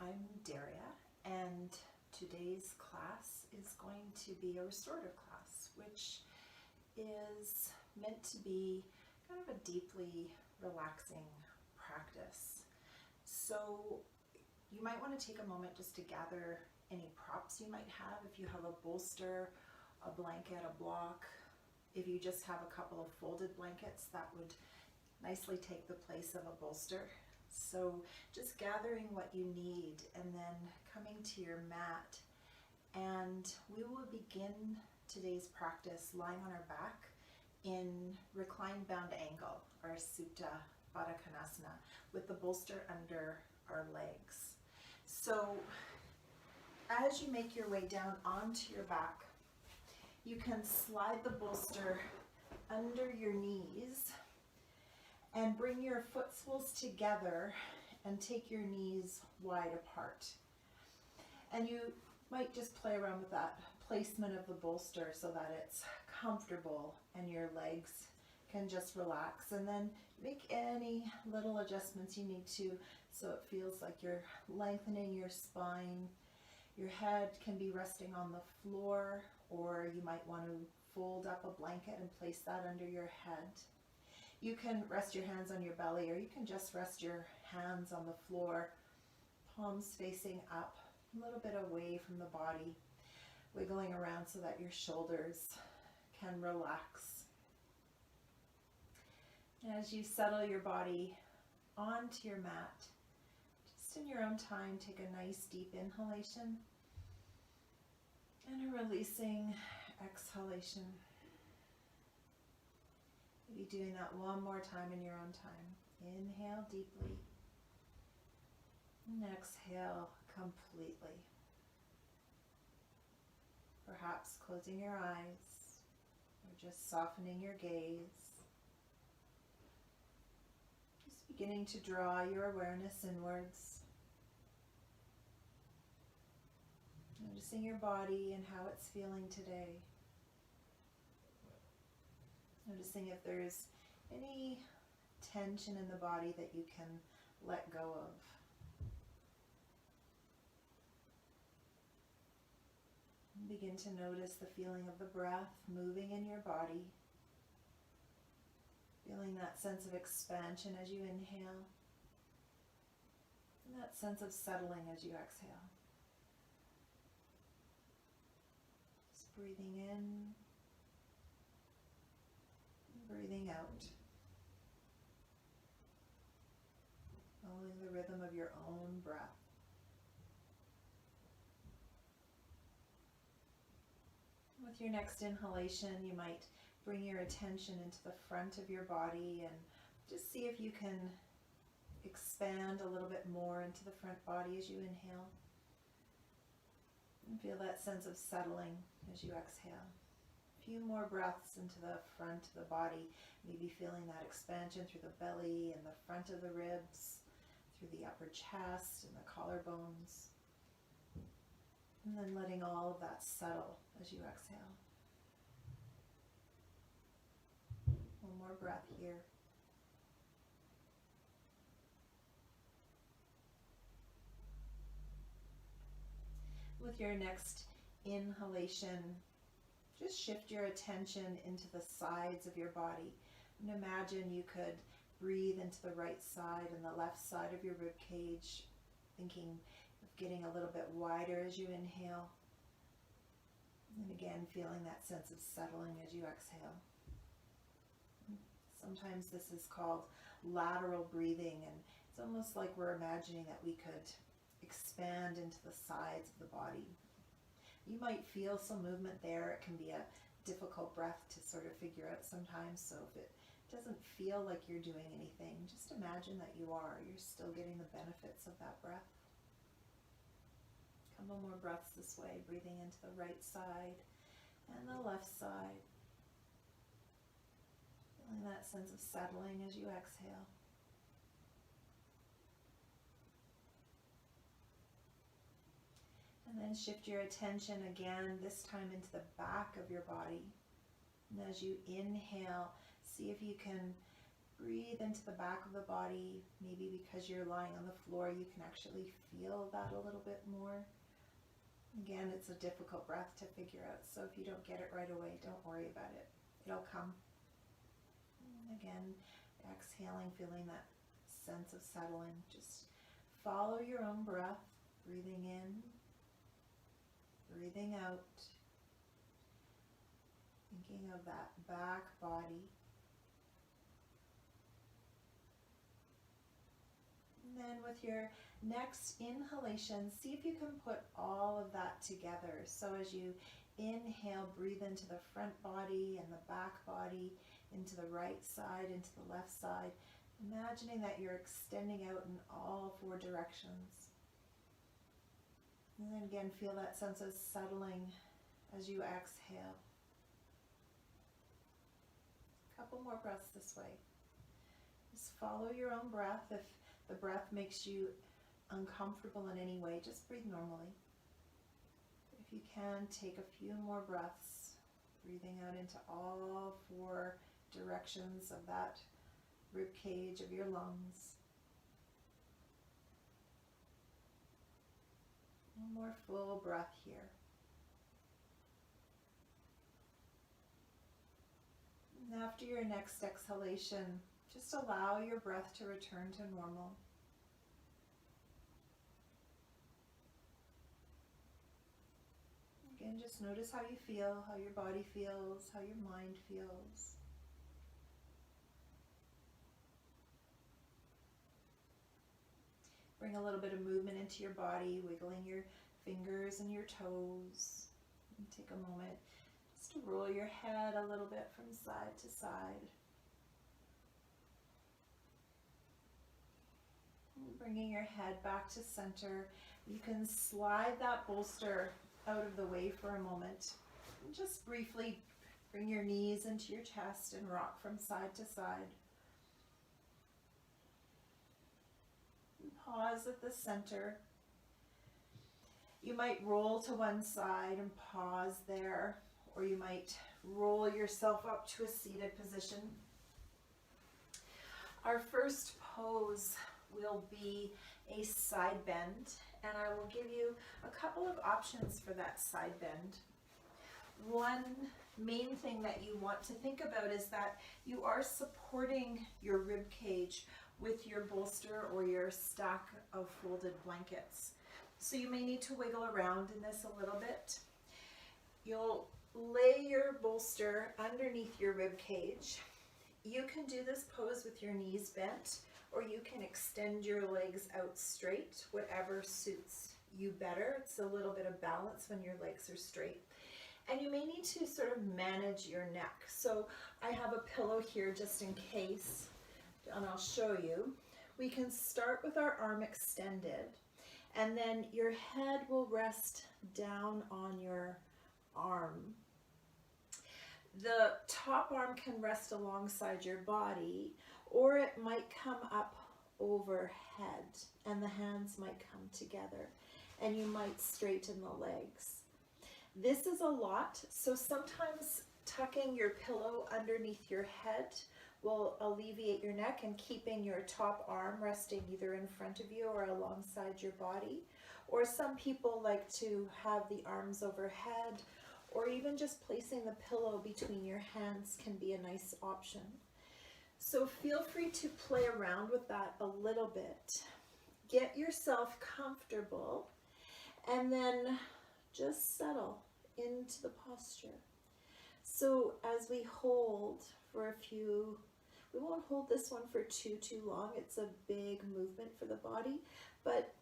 I'm Darria, and today's class is going to be a restorative class, which is meant to be kind of a deeply relaxing practice. So you might want to take a moment just to gather any props you might have. If you have a bolster, a blanket, a block, if you just have a couple of folded blankets, that would nicely take the place of a bolster. So just gathering what you need and then coming to your mat, and we will begin today's practice lying on our back in reclined bound angle, or Supta Baddha Konasana, with the bolster under our legs. So as you make your way down onto your back, you can slide the bolster under your knees and bring your footstools together and take your knees wide apart. And you might just play around with that placement of the bolster so that it's comfortable and your legs can just relax. And then make any little adjustments you need to so it feels like you're lengthening your spine. Your head can be resting on the floor, or you might want to fold up a blanket and place that under your head. You can rest your hands on your belly, or you can just rest your hands on the floor, palms facing up, a little bit away from the body, wiggling around so that your shoulders can relax. As you settle your body onto your mat, just in your own time, take a nice deep inhalation and a releasing exhalation. Maybe doing that one more time in your own time. Inhale deeply and exhale completely. Perhaps closing your eyes or just softening your gaze. Just beginning to draw your awareness inwards. Noticing your body and how it's feeling today. Noticing if there's any tension in the body that you can let go of. And begin to notice the feeling of the breath moving in your body. Feeling that sense of expansion as you inhale. And that sense of settling as you exhale. Just breathing in. Breathing out, following the rhythm of your own breath. With your next inhalation, you might bring your attention into the front of your body and just see if you can expand a little bit more into the front body as you inhale. And feel that sense of settling as you exhale. Few more breaths into the front of the body, maybe feeling that expansion through the belly and the front of the ribs, through the upper chest and the collarbones. And then letting all of that settle as you exhale. One more breath here. With your next inhalation, just shift your attention into the sides of your body. And imagine you could breathe into the right side and the left side of your rib cage, thinking of getting a little bit wider as you inhale. And again, feeling that sense of settling as you exhale. Sometimes this is called lateral breathing, and it's almost like we're imagining that we could expand into the sides of the body. You might feel some movement there. It can be a difficult breath to sort of figure out sometimes. So if it doesn't feel like you're doing anything, just imagine that you are. You're still getting the benefits of that breath. A couple more breaths this way, breathing into the right side and the left side. Feeling that sense of settling as you exhale. And then shift your attention again, this time into the back of your body. And as you inhale, see if you can Breathe into the back of the body. Maybe because you're lying on the floor, you can actually feel that a little bit more. Again, it's a difficult breath to figure out, so if you don't get it right away, don't worry about it. It'll come. And again, exhaling, feeling that sense of settling. Just follow your own breath, breathing in, breathing out, thinking of that back body. And then with your next inhalation, see if you can put all of that together. So as you inhale, breathe into the front body and the back body, into the right side, into the left side, imagining that you're extending out in all four directions. And then again, feel that sense of settling as you exhale. A couple more breaths this way. Just follow your own breath. If the breath makes you uncomfortable in any way, just breathe normally. If you can, take a few more breaths, breathing out into all four directions of that rib cage of your lungs. One more full breath here. And after your next exhalation, just allow your breath to return to normal. Again, just notice how you feel, how your body feels, how your mind feels. Bring a little bit of movement into your body, wiggling your fingers and your toes. And take a moment just to roll your head a little bit from side to side. And bringing your head back to center. You can slide that bolster out of the way for a moment. And just briefly bring your knees into your chest and rock from side to side. Pause at the center. You might roll to one side and pause there, or you might roll yourself up to a seated position. Our first pose will be a side bend, and I will give you a couple of options for that side bend. One main thing that you want to think about is that you are supporting your rib cage with your bolster or your stack of folded blankets. So you may need to wiggle around in this a little bit. You'll lay your bolster underneath your rib cage. You can do this pose with your knees bent, or you can extend your legs out straight, whatever suits you better. It's a little bit of balance when your legs are straight. And you may need to sort of manage your neck. So I have a pillow here just in case, and I'll show you. We can start with our arm extended, and then your head will rest down on your arm. The top arm can rest alongside your body, or it might come up overhead, and the hands might come together, and you might straighten the legs. This is a lot, so sometimes tucking your pillow underneath your head will alleviate your neck, and keeping your top arm resting either in front of you or alongside your body. Or some people like to have the arms overhead, or even just placing the pillow between your hands can be a nice option. So feel free to play around with that a little bit. Get yourself comfortable, and then just settle into the posture. So as we hold for a few, we won't hold this one for too long. It's a big movement for the body, but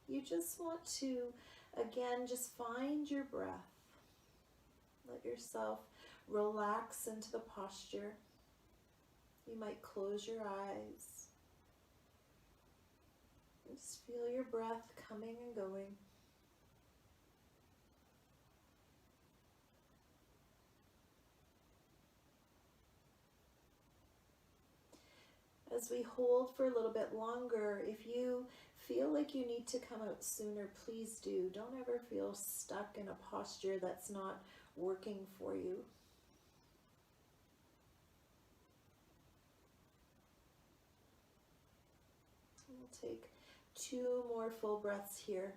you just want to, again, just find your breath. Let yourself relax into the posture. You might close your eyes. Just feel your breath coming and going. As we hold for a little bit longer, if you feel like you need to come out sooner, please do. Don't ever feel stuck in a posture that's not working for you. We'll take 2 more full breaths here.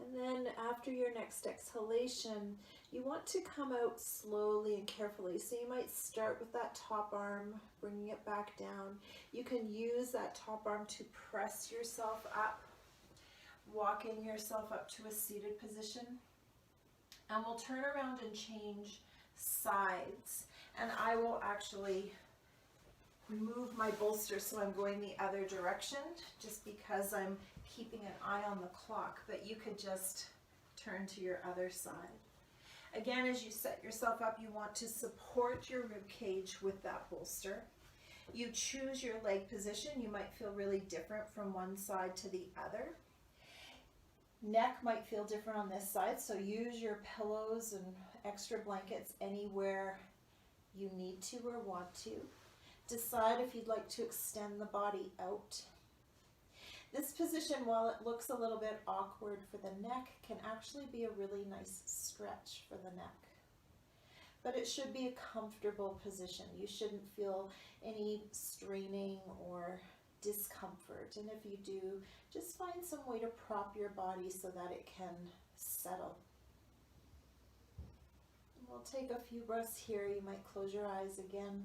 And then after your next exhalation, you want to come out slowly and carefully. So you might start with that top arm, bringing it back down. You can use that top arm to press yourself up, walking yourself up to a seated position. And we'll turn around and change sides. And I will actually move my bolster so I'm going the other direction, just because I'm keeping an eye on the clock, but you could just turn to your other side. Again, as you set yourself up, you want to support your rib cage with that bolster. You choose your leg position. You might feel really different from one side to the other. Neck might feel different on this side, so use your pillows and extra blankets anywhere you need to or want to. Decide if you'd like to extend the body out. This position, while it looks a little bit awkward for the neck, can actually be a really nice stretch for the neck. But it should be a comfortable position. You shouldn't feel any straining or discomfort. And if you do, just find some way to prop your body so that it can settle. We'll take a few breaths here. You might close your eyes again.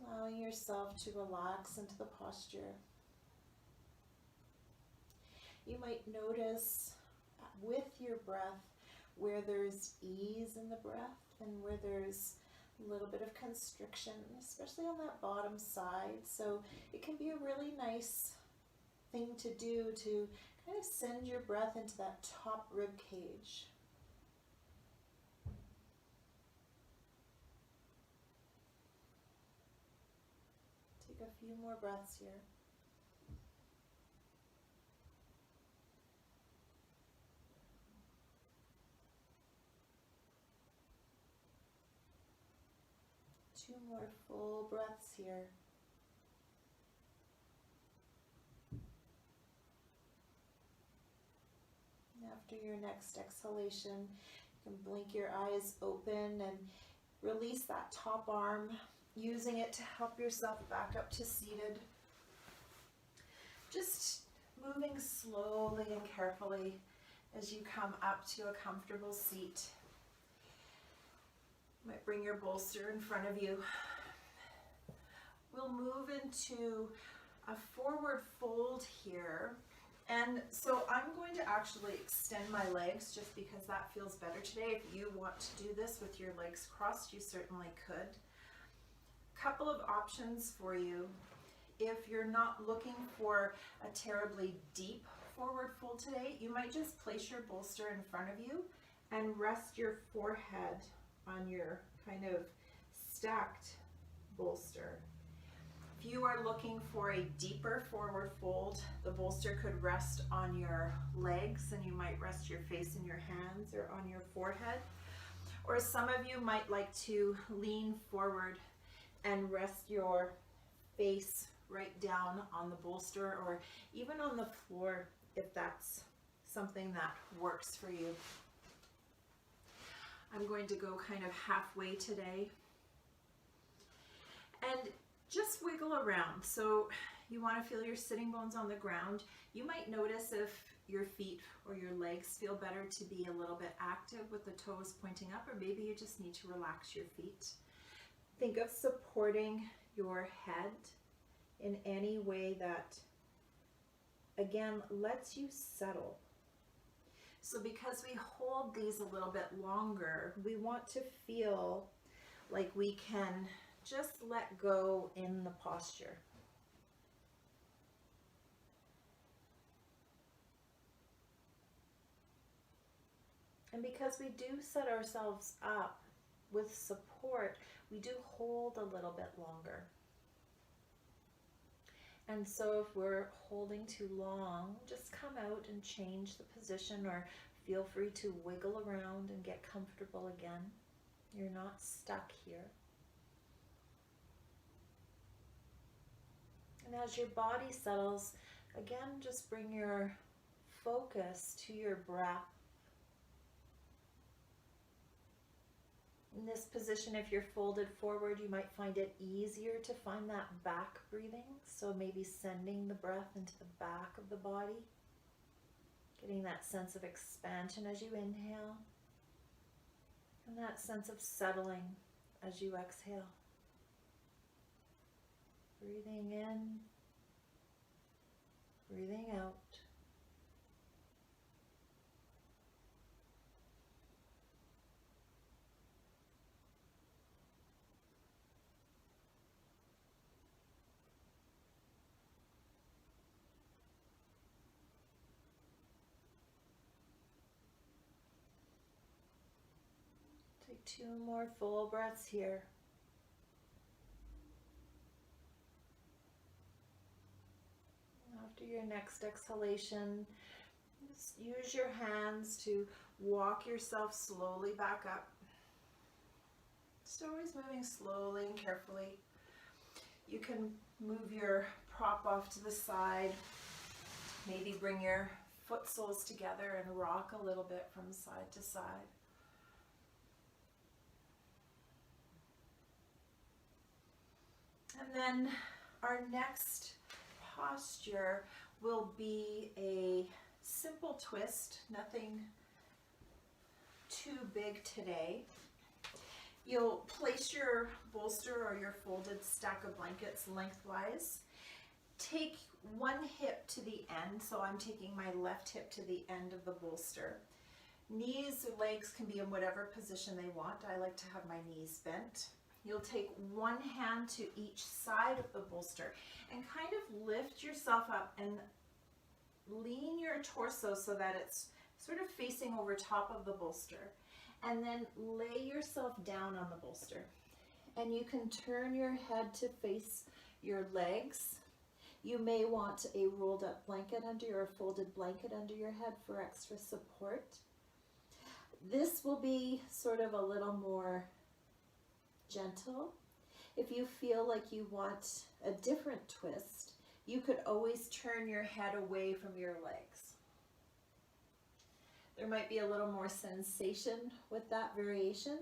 Allowing yourself to relax into the posture. You might notice with your breath where there's ease in the breath and where there's a little bit of constriction, especially on that bottom side. So it can be a really nice thing to do to kind of send your breath into that top rib cage. A few more breaths here. Two more full breaths here. After your next exhalation, you can blink your eyes open and release that top arm, using it to help yourself back up to seated. Just moving slowly and carefully as you come up to a comfortable seat. You might bring your bolster in front of you. We'll move into a forward fold here. And so I'm going to actually extend my legs just because that feels better today. If you want to do this with your legs crossed, you certainly could. Couple of options for you. If you're not looking for a terribly deep forward fold today, you might just place your bolster in front of you and rest your forehead on your kind of stacked bolster. If you are looking for a deeper forward fold, the bolster could rest on your legs and you might rest your face in your hands or on your forehead. Or some of you might like to lean forward and rest your face right down on the bolster or even on the floor if that's something that works for you. I'm going to go kind of halfway today. And just wiggle around. So you want to feel your sitting bones on the ground. You might notice if your feet or your legs feel better to be a little bit active with the toes pointing up, or maybe you just need to relax your feet. Think of supporting your head in any way that, again, lets you settle. So because we hold these a little bit longer, we want to feel like we can just let go in the posture. And because we do set ourselves up with support, we do hold a little bit longer. And so if we're holding too long, just come out and change the position, or feel free to wiggle around and get comfortable again. You're not stuck here. And as your body settles, again, just bring your focus to your breath. In this position, if you're folded forward, you might find it easier to find that back breathing. So maybe sending the breath into the back of the body, getting that sense of expansion as you inhale, and that sense of settling as you exhale. Breathing in, breathing out. Take 2 more full breaths here. After your next exhalation, just use your hands to walk yourself slowly back up. Just always moving slowly and carefully. You can move your prop off to the side. Maybe bring your foot soles together and rock a little bit from side to side. And then our next posture will be a simple twist, nothing too big today. You'll place your bolster or your folded stack of blankets lengthwise. Take one hip to the end, so I'm taking my left hip to the end of the bolster. Knees or legs can be in whatever position they want. I like to have my knees bent. You'll take one hand to each side of the bolster and kind of lift yourself up and lean your torso so that it's sort of facing over top of the bolster. And then lay yourself down on the bolster. And you can turn your head to face your legs. You may want a rolled up blanket under or a folded blanket under your head for extra support. This will be sort of a little more gentle. If you feel like you want a different twist, you could always turn your head away from your legs. There might be a little more sensation with that variation,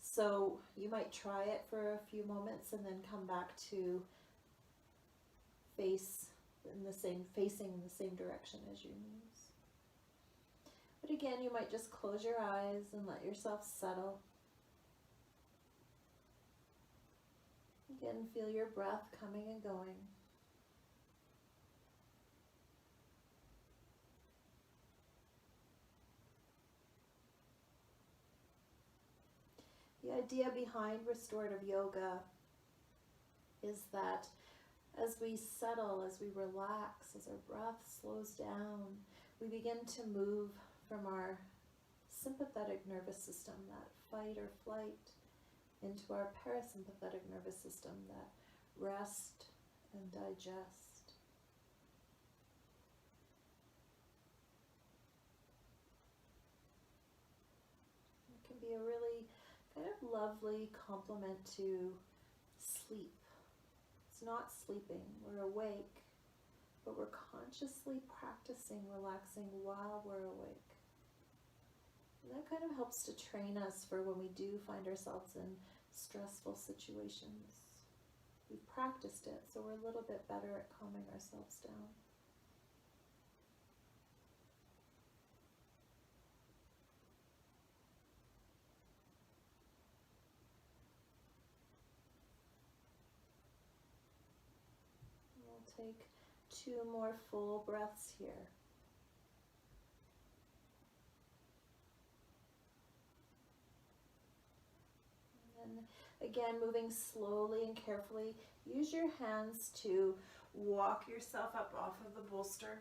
so you might try it for a few moments and then come back to facing in the same direction as your knees. But again, you might just close your eyes and let yourself settle. Again, feel your breath coming and going. The idea behind restorative yoga is that as we settle, as we relax, as our breath slows down, we begin to move from our sympathetic nervous system, that fight or flight, into our parasympathetic nervous system, that rest and digest. It can be a really kind of lovely complement to sleep. It's not sleeping, we're awake, but we're consciously practicing relaxing while we're awake. And that kind of helps to train us for when we do find ourselves in stressful situations. We've practiced it, so we're a little bit better at calming ourselves down. We'll take 2 more full breaths here. Again, moving slowly and carefully, use your hands to walk yourself up off of the bolster.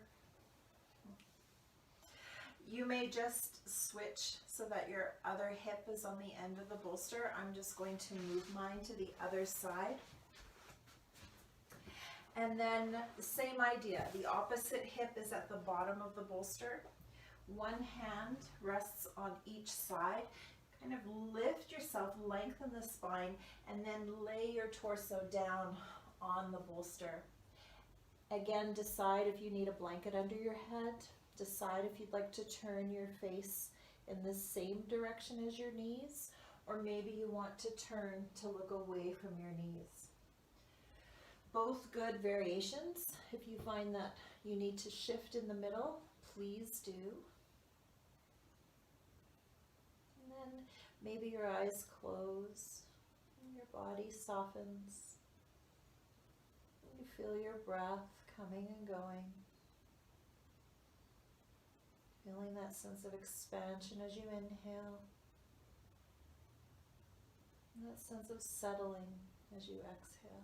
You may just switch so that your other hip is on the end of the bolster. I'm just going to move mine to the other side. And then the same idea, the opposite hip is at the bottom of the bolster. One hand rests on each side. Kind of lift yourself, lengthen the spine, and then lay your torso down on the bolster. Again, decide if you need a blanket under your head. Decide if you'd like to turn your face in the same direction as your knees, or maybe you want to turn to look away from your knees. Both good variations. If you find that you need to shift in the middle, please do. And then maybe your eyes close and your body softens. You feel your breath coming and going. Feeling that sense of expansion as you inhale. And that sense of settling as you exhale.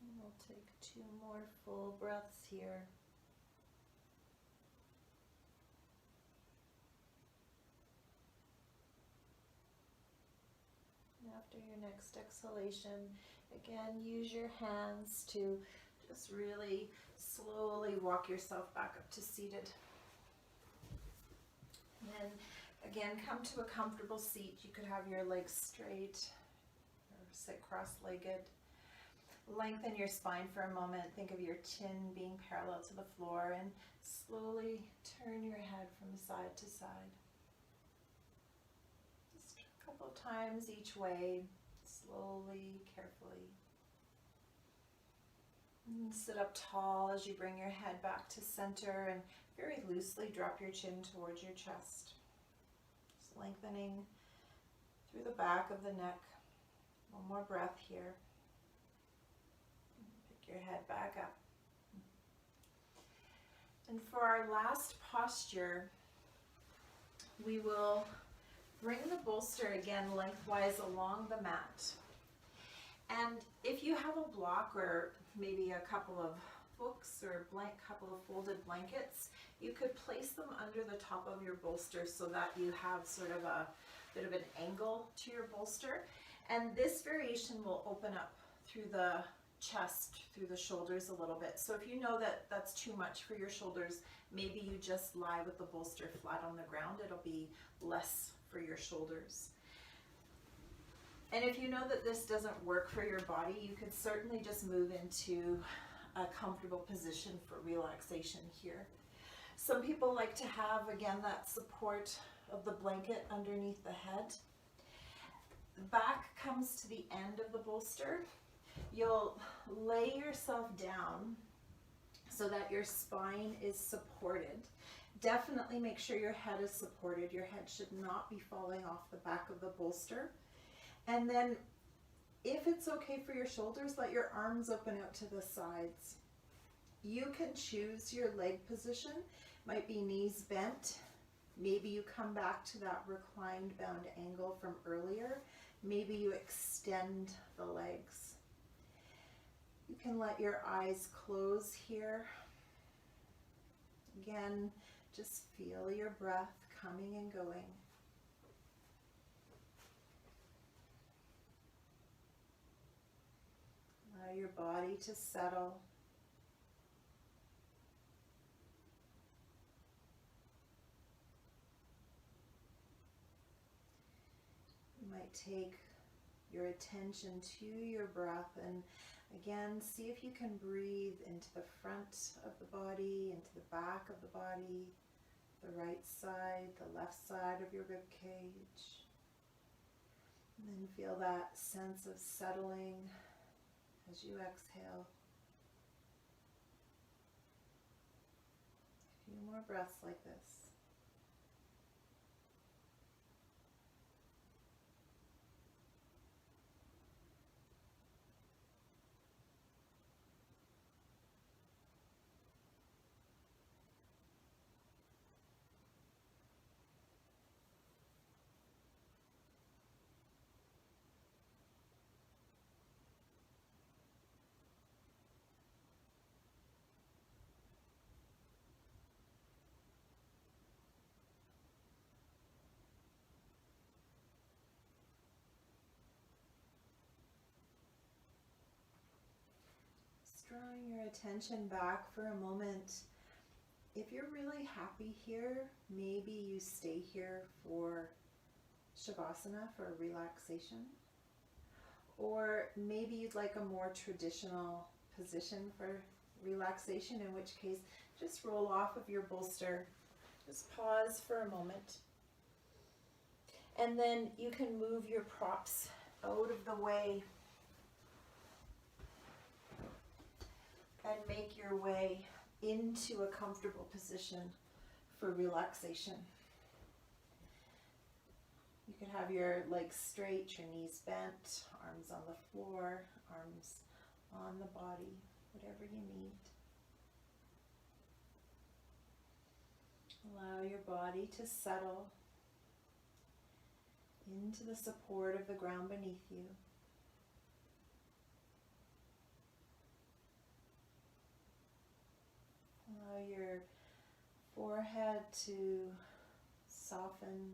And we'll take 2 more full breaths here. And after your next exhalation, again, use your hands to just really slowly walk yourself back up to seated. And then again, come to a comfortable seat. You could have your legs straight or sit cross-legged. Lengthen your spine for a moment. Think of your chin being parallel to the floor and slowly turn your head from side to side. Just a couple of times each way, slowly, carefully. And sit up tall as you bring your head back to center and very loosely drop your chin towards your chest. Just lengthening through the back of the neck. One more breath here. Pick your head back up. And for our last posture, we will bring the bolster again lengthwise along the mat. And if you have a block or maybe a couple of books or a couple of folded blankets, you could place them under the top of your bolster so that you have sort of a bit of an angle to your bolster. And this variation will open up through the chest, through the shoulders a little bit. So if you know that that's too much for your shoulders, maybe you just lie with the bolster flat on the ground. It'll be less for your shoulders. And if you know that this doesn't work for your body, you could certainly just move into a comfortable position for relaxation here. Some people like to have, again, that support of the blanket underneath the head. The back comes to the end of the bolster. You'll lay yourself down so that your spine is supported. Definitely make sure your head is supported. Your head should not be falling off the back of the bolster. And then if it's okay for your shoulders, let your arms open out to the sides. You can choose your leg position. Might be knees bent. Maybe you come back to that reclined bound angle from earlier. Maybe you extend the legs. You can let your eyes close here. Again, just feel your breath coming and going. Allow your body to settle. You might take your attention to your breath and again, see if you can breathe into the front of the body, into the back of the body, the right side, the left side of your rib cage. And then feel that sense of settling as you exhale. few more breaths like this. Drawing your attention back for a moment. If you're really happy here, maybe you stay here for Shavasana, for relaxation. Or maybe you'd like a more traditional position for relaxation, in which case just roll off of your bolster. Just pause for a moment. And then you can move your props out of the way and make your way into a comfortable position for relaxation. You can have your legs straight, your knees bent, arms on the floor, arms on the body, whatever you need. Allow your body to settle into the support of the ground beneath you. Allow your forehead to soften.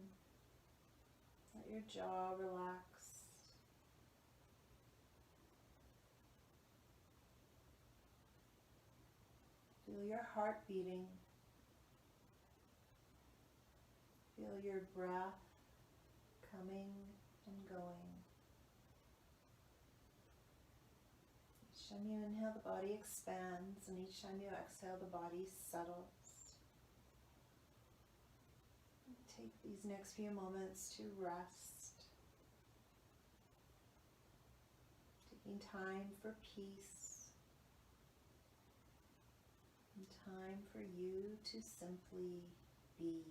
Let your jaw relax. Feel your heart beating. Feel your breath coming and going. Each time you inhale, the body expands, and each time you exhale, the body settles. Take these next few moments to rest, taking time for peace, and time for you to simply be.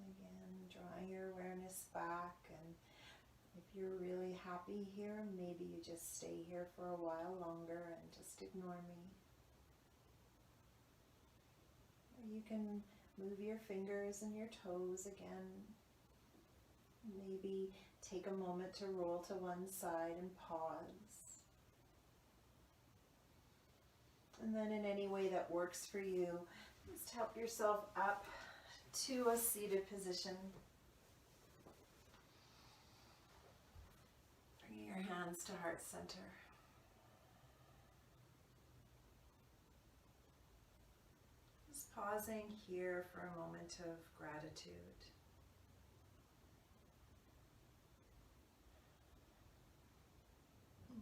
Again, drawing your awareness back, and if you're really happy here, maybe you just stay here for a while longer and just ignore me. Or you can move your fingers and your toes again. Maybe take a moment to roll to one side and pause. And then in any way that works for you, just help yourself up to a seated position. Bringing your hands to heart center. Just pausing here for a moment of gratitude.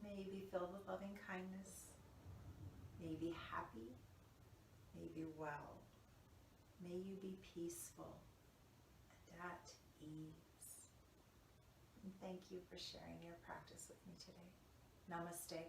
May you be filled with loving kindness. May you be happy. May you be well. May you be peaceful and at ease. And thank you for sharing your practice with me today. Namaste.